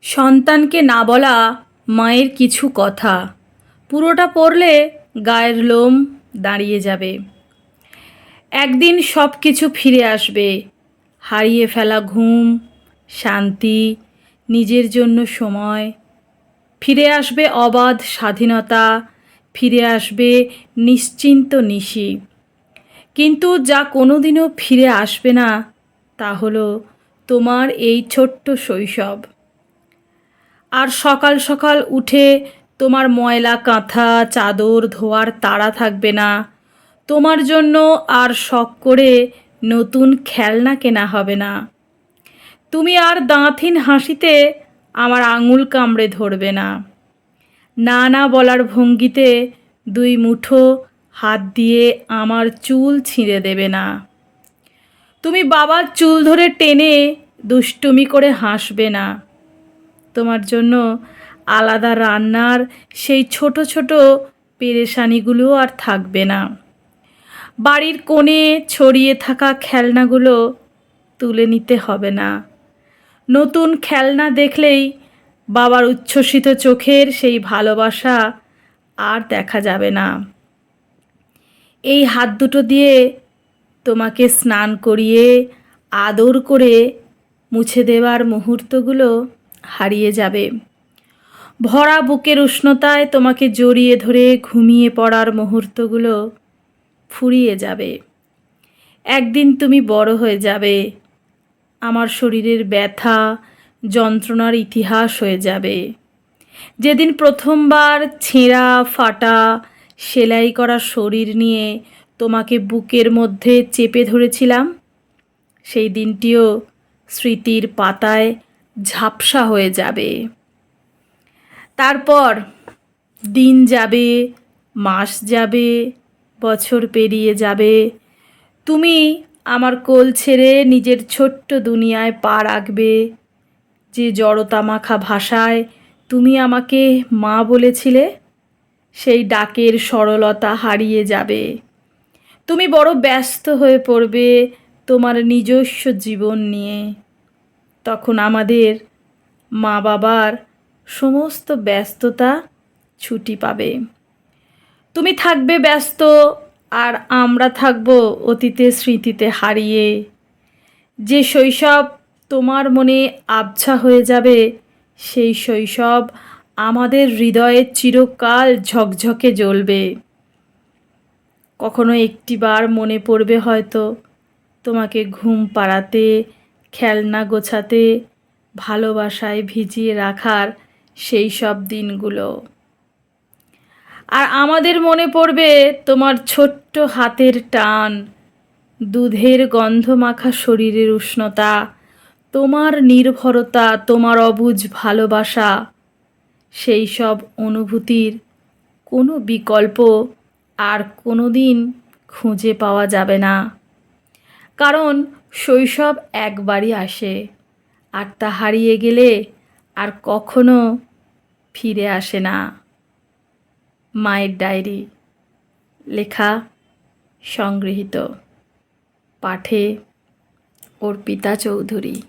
সন্তানকে না বলা মায়ের কিছু কথা পুরোটা পড়লে গায়ের লোম দাঁড়িয়ে যাবে। একদিন সব কিছু ফিরে আসবে, হারিয়ে ফেলা ঘুম, শান্তি, নিজের জন্য সময়। ফিরে আসবে অবাধ স্বাধীনতা, ফিরে আসবে নিশ্চিন্ত নিশি। কিন্তু যা কোনোদিনও ফিরে আসবে না তা হলো তোমার এই ছোট্ট শৈশব। আর সকাল সকাল উঠে তোমার ময়লা কাঁথা চাদর ধোয়ার তাড়া থাকবে না। তোমার জন্য আর শখ করে নতুন খেলনা কেনা হবে না। তুমি আর দাঁতহীন হাসিতে আমার আঙুল কামড়ে ধরবে না। না না বলার ভঙ্গিতে দুই মুঠো হাত দিয়ে আমার চুল ছিঁড়ে দেবে না। তুমি বাবার চুল ধরে টেনে দুষ্টুমি করে হাসবে না। তোমার জন্য আলাদা রান্নার সেই ছোট ছোট পেরেশানিগুলো আর থাকবে না। বাড়ির কোণে ছড়িয়ে থাকা খেলনাগুলো তুলে নিতে হবে না। নতুন খেলনা দেখলেই বাবার উচ্ছ্বসিত চোখের সেই ভালোবাসা আর দেখা যাবে না। এই হাত দুটো দিয়ে তোমাকে স্নান করিয়ে আদর করে মুছে দেওয়ার মুহূর্তগুলো হারিয়ে যাবে। ভরা বুকের উষ্ণতায় তোমাকে জড়িয়ে ধরে ঘুমিয়ে পড়ার মুহূর্তগুলো ফুরিয়ে যাবে। একদিন তুমি বড় হয়ে যাবে, আমার শরীরের ব্যথা যন্ত্রণার ইতিহাস হয়ে যাবে। যেদিন প্রথমবার ছেঁড়া ফাটা সেলাই করা শরীর নিয়ে তোমাকে বুকের মধ্যে চেপে ধরেছিলাম, সেই দিনটিও স্মৃতির পাতায় ঝাপসা হয়ে যাবে। তারপর দিন যাবে, মাস যাবে, বছর পেরিয়ে যাবে। তুমি আমার কোল ছেড়ে নিজের ছোট্ট দুনিয়ায় পা রাখবে। যে জড়তা মাখা ভাষায় তুমি আমাকে মা বলেছিলে, সেই ডাকের সরলতা হারিয়ে যাবে। তুমি বড় ব্যস্ত হয়ে পড়বে তোমার নিজস্ব জীবন নিয়ে। তখন আমাদের মা বাবার সমস্ত ব্যস্ততা ছুটি পাবে। তুমি থাকবে ব্যস্ত আর আমরা থাকব অতীতের স্মৃতিতে হারিয়ে। যে শৈশব তোমার মনে আবছা হয়ে যাবে, সেই শৈশব আমাদের হৃদয়ে চিরকাল ঝকঝকে জ্বলবে। কখনো একটিবার মনে পড়বে হয়তো তোমাকে ঘুম পাড়াতে, খেলনা গোছাতে, ভালোবাসায় ভিজিয়ে রাখার সেই সব দিনগুলো। আর আমাদের মনে পড়বে তোমার ছোট্ট হাতের টান, দুধের গন্ধ মাখা শরীরের উষ্ণতা, তোমার নির্ভরতা, তোমার অবুঝ ভালোবাসা। সেই সব অনুভূতির কোনো বিকল্প আর কোনো দিন খুঁজে পাওয়া যাবে না। কারণ শৈশব একবারই আসে, আর তা হারিয়ে গেলে আর কখনো ফিরে আসে না। মায়ের ডায়েরি, লেখা, সংগৃহীত, পাঠে অর্পিতা চৌধুরী।